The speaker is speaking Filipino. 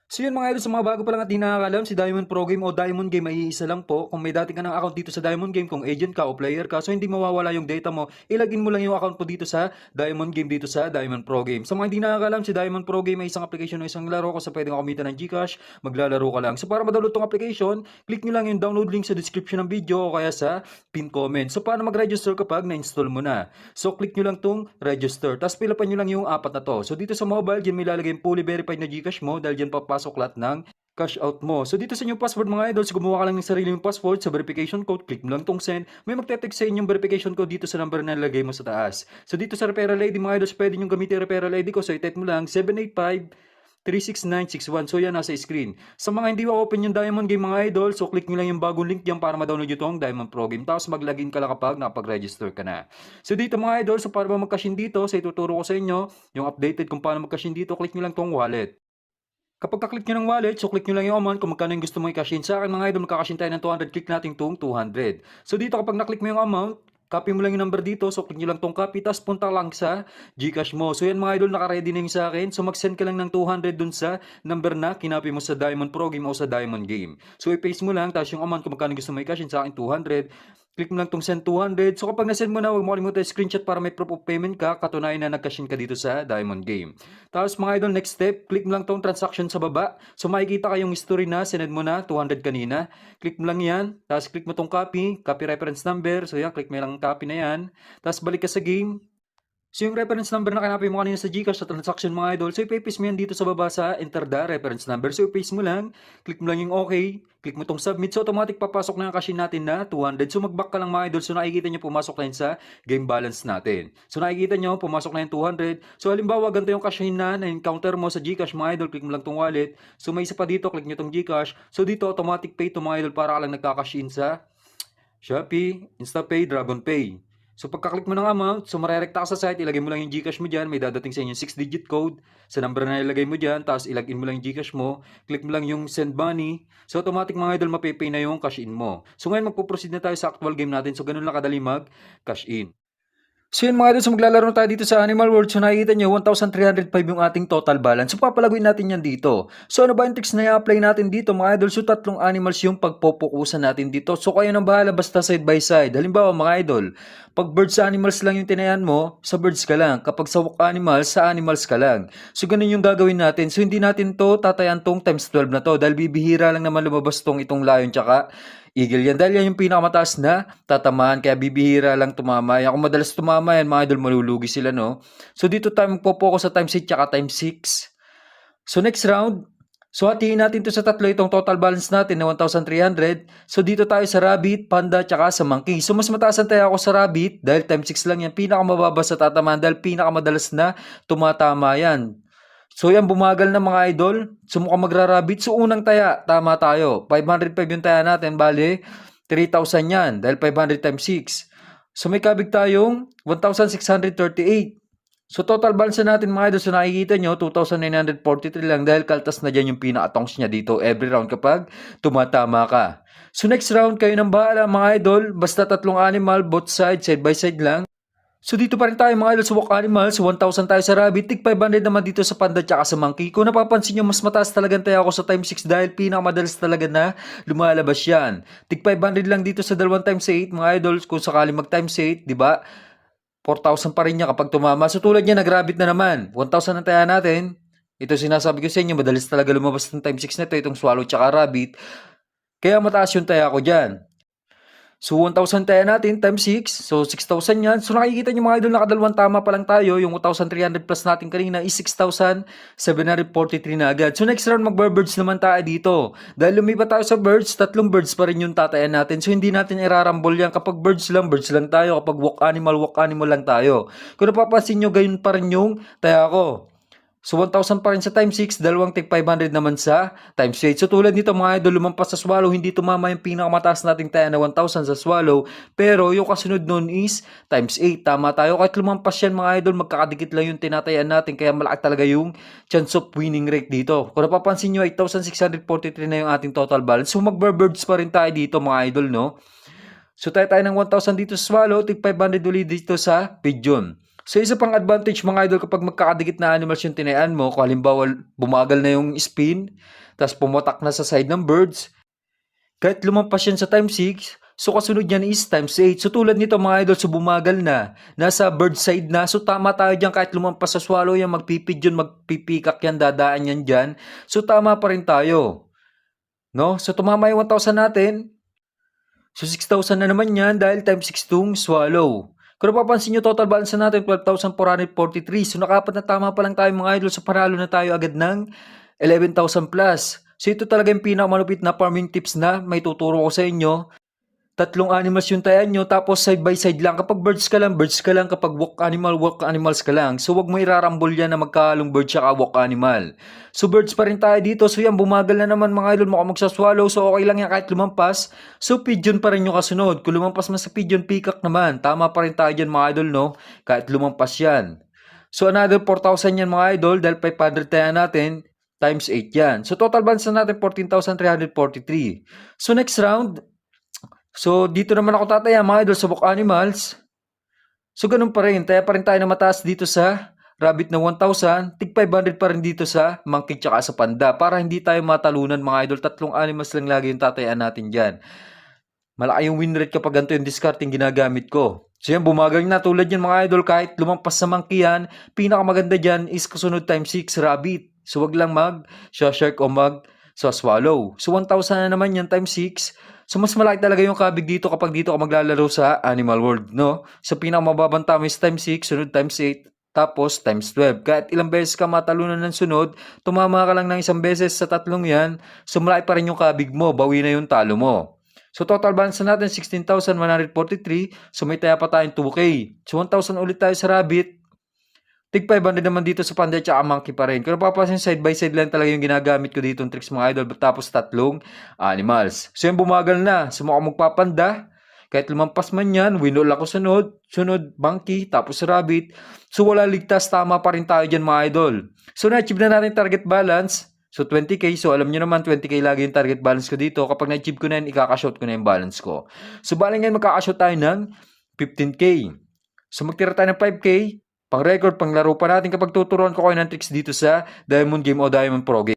So yun mga idol, sa mga bago pa lang at di nakakalam, si Diamond Pro Game o Diamond Game ay iisa lang po. Kung may dati ka ng account dito sa Diamond Game, kung agent ka o player ka, so hindi mawawala yung data mo, ilagin mo lang yung account mo dito sa Diamond Game dito sa Diamond Pro Game. Sa mga hindi nakakalam, si Diamond Pro Game ay isang application o isang laro kung sa pwedeng kumita ng Gcash, maglalaro ka lang. So para ma-download tong application, click nyo lang yung download link sa description ng video o kaya sa pin comment. So paano mag-register kapag na-install mo na? So click nyo lang tong register, tapos pilapan nyo lang yung apat na to. So dito sa mobile, dyan may lalagay yung fully verified na Gcash mo dahil dyan papasok lahat ng cash out mo. So dito sa inyong password mga idol, so gumawa ka lang ng sarili mong password sa verification code, click mo lang tong send. May magte-text sa inyong verification code dito sa number na nilagay mo sa taas. So dito sa referral ID mga idol, so pwede nyo gamitin yung referral ID ko. So i-type mo lang 785 36961. So yan nasa screen. Sa mga hindi open yung Diamond Game mga idol, so click nyo lang yung bagong link diyan para ma-download nyo tong Diamond Pro Game. Tapos mag-login ka lang kapag nakapag-register ka na. So dito mga idol, so para ba mag-cash in dito, so ituturo ko sa inyo yung updated kung paano mag-cash in dito, click nyo lang tong wallet. Kapag ka-click nyo ng wallet, so click nyo lang yung amount kung magkano yung gusto mong i-cash in. Sa akin mga idol, magka-cash in tayo ng 200, click natin itong 200. So dito kapag na-click mo yung amount, copy mo lang yung number dito, so click nyo lang tong copy, tapos punta lang sa Gcash mo. So yan mga idol, naka-ready na yung sa akin. So mag-send ka lang ng 200 dun sa number na kinopy mo sa Diamond Pro Game o sa Diamond Game. So i-paste mo lang, tapos yung amount kung magkano gusto mo i-cash in, sa akin 200. Click mo lang tong send 200. So kapag na-send mo na, huwag mo kalimutan screenshot para may proof of payment ka, katunayan na nag-cash in ka dito sa Diamond Game. Tapos mga idol, next step, click mo lang tong transaction sa baba. So makikita kayong history na sinend mo na 200 kanina. Click mo lang yan. Tapos click mo tong copy, copy reference number. So yan, click mo lang copy na yan. Tapos balik ka sa game. So yung reference number na kinapay mo kanina sa Gcash sa transaction mga idol, so ipapaste mo yan dito sa baba sa enter the reference number. So ipaste mo lang, click mo lang yung okay, click mo tong submit, so automatic papasok na yung cash in natin na 200. So mag-back ka lang mga idol, so nakikita nyo pumasok na yun sa game balance natin. So nakikita nyo, pumasok na yung 200. So halimbawa, ganito yung cash in na encounter mo sa Gcash mga idol, click mo lang tong wallet. So may isa pa dito, click nyo tong Gcash. So dito automatic pay to mga idol para ka lang nagka-cash in sa Shopee, InstaPay, DragonPay. So pagka-click mo ng amount, so marerekta ka sa site, ilagay mo lang yung Gcash mo dyan, may dadating sa inyo 6-digit code sa number na ilagay mo dyan, tapos ilagin mo lang yung Gcash mo, click mo lang yung send money, so automatic mga idol mapipay na yung cash in mo. So ngayon magpo-proceed na tayo sa actual game natin, so ganun lang kadali mag-cash in. So yun mga idol, so maglalaro tayo dito sa Animal World. So nakikita nyo, 1,305 yung ating total balance. So papalaguin natin yan dito. So ano ba yung tricks na i-apply natin dito mga idol? So tatlong animals yung pagpopokusan natin dito. So kayo nang bahala basta side by side. Halimbawa mga idol, pag birds sa animals lang yung tinayan mo, sa birds ka lang. Kapag sa animals, sa animals ka lang. So ganun yung gagawin natin. So hindi natin to tatayan tong times 12 na to. Dahil bibihira lang naman lumabas tong itong lion tsaka eagle yan. Dahil yan yung pinakamataas na tatamaan. Kaya bibihira lang tumama. Yan, kung madalas tumama yan, mga idol, malulugi sila, no? So, dito tayo magpo-focus sa times 8 tsaka times 6. So, next round, so hatiin natin to sa tatlo itong total balance natin na 1,300. So, dito tayo sa rabbit, panda, tsaka sa monkey. So, mas mataas ang tayo ako sa rabbit dahil times 6 lang yan. Pinakamababa sa tatamaan dahil pinakamadalas na tumatama yan. So yan, bumagal na mga idol. So mukhang magra-rabbit. So unang taya, tama tayo. 505 yung taya natin. Bale, 3,000 yan. Dahil 500 times 6. So may kabig tayong 1,638. So total balance natin mga idol. So nakikita nyo, 2,943 lang. Dahil kaltas na dyan yung pinaka-tongs niya dito every round kapag tumatama ka. So next round, kayo nang bahala mga idol. Basta tatlong animal, both sides, side by side lang. So dito pa rin tayo mga idol sa walk animals, 1,000 tayo sa rabbit, tig 500 naman dito sa panda tsaka sa monkey. Kung napapansin nyo, mas mataas talaga tayo ako sa times 6 dahil pinakamadalas talaga na lumalabas yan. Tig 500 lang dito sa dalawang times 8 mga idol, kung sakali mag times 8, di ba? 4,000 pa rin niya kapag tumama. So tulad niya, nag-rabbit na naman. 1,000 ang taya natin. Ito sinasabi ko sa inyo, madalas talaga lumabas ng times 6 na ito, itong swallow tsaka rabbit. Kaya mataas yung taya ko dyan. So, 1,000 tayo natin times 6. So, 6,000 yan. So, nakikita nyo mga idol, nakadalawang tama pa lang tayo. Yung 1,300 plus natin kanina is 6,743 na agad. So, next round, magbar-birds naman tayo dito. Dahil lumipat tayo sa birds, tatlong birds pa rin yung tatayan natin. So, hindi natin irarambol yan. Kapag birds lang tayo. Kapag walk animal lang tayo. Kung napapansin nyo, gayon pa rin yung taya ko. So, 1,000 pa rin sa times 6, dalawang tig 500 naman sa times 8. So, tulad nito mga idol, lumampas sa swallow, hindi tumama yung pinakamataas nating taya na 1,000 sa swallow. Pero, yung kasunod nun is times 8. Tama tayo. Kahit lumampas yan mga idol, magkakadikit lang yung tinatayaan natin. Kaya malaki talaga yung chance of winning rate dito. Kung napapansin nyo, 8,643 na yung ating total balance. So, magbar-birds pa rin tayo dito mga idol, no? So, tayo ng 1,000 dito sa swallow, tig 500 ulit dito sa pigeon. So isa pang advantage mga idol kapag magkakadikit na animals yung tinayaan mo, kung halimbawa bumagal na yung spin, tapos pumotak na sa side ng birds, kahit lumampas yan sa times 6, so kasunod yan is times 8. So tulad nito mga idol, so bumagal na, nasa bird side na, so tama tayo dyan kahit lumampas sa swallow yan, magpipidyon, magpipikak yan, dadaan yan dyan. So tama pa rin tayo. No? So tumama yung 1,000 natin, so 6,000 na naman yan dahil times 6 tong swallow. Kung napapansin nyo, total balance na natin 12,443. So nakapat na tama pa lang tayo mga idol. So panalo na tayo agad ng 11,000 plus. So ito talaga yung pinakamalupit na farming tips na may tuturo ko sa inyo. Tatlong animals yung tayan nyo, tapos side by side lang. Kapag birds ka lang, birds ka lang. Kapag walk animals ka lang. So wag mo irarambol yan na magkahalong bird tsaka walk animal. So birds pa rin tayo dito. So yan, bumagal na naman mga idol. Mukhang magsaswallow. So okay lang yan kahit lumampas. So pigeon pa rin yung kasunod. Kung lumampas man sa pigeon, peacock naman. Tama pa rin tayo dyan mga idol, no? Kahit lumampas yan. So another 4,000 yan mga idol. Dahil 500 tayo natin. Times 8 yan. So total balance na natin 14,343. So next round. So, dito naman ako tataya mga idol sa walk animals. So, ganun pa rin. Taya pa rin tayo na mataas dito sa rabbit na 1,000. Tig 500 pa rin dito sa monkey tsaka sa panda. Para hindi tayo matalunan mga idol. Tatlong animals lang lagi yung tatayaan natin dyan. Malaki yung win rate kapag ganito yung discarding ginagamit ko. So, yan, bumagal na tulad yan mga idol. Kahit lumampas sa monkey yan, pinakamaganda dyan is kasunod times 6 rabbit. So, wag lang mag-shark o mag-swallow. So, 1,000 na naman yan times 6. So, mas malaki talaga yung kabig dito kapag dito ka maglalaro sa Animal World, no? So, pinakamababang tama is times 6, sunod times 8, tapos times 12. Kahit ilang beses ka matalunan ng sunod, tumama ka lang ng isang beses sa tatlong yan, so malaki pa rin yung kabig mo, bawi na yung talo mo. So, total balance na natin, 16,143. So, may taya pa tayong 2K. So, 1,000 ulit tayo sa rabbit. Tig 500 naman dito sa panda at monkey pa rin. Kung napapansin, side by side lang talaga yung ginagamit ko dito ng tricks mga idol. Tapos tatlong animals. So yung bumagal na. So mukhang magpapanda. Kahit lumampas man yan, winol ako sunod monkey, tapos rabbit. So wala ligtas, tama pa rin tayo dyan mga idol. So na-achieve na natin target balance. So 20k, so alam nyo naman 20k lagi yung target balance ko dito. Kapag na-achieve ko na yan, ikakashot ko na yung balance ko. So bali ngayon magkakashot tayo ng 15k. So magtira tayo ng 5k. Pang record, pang laro pa natin kapag tuturuan ko kayo ng tricks dito sa Diamond Game o Diamond Pro Game.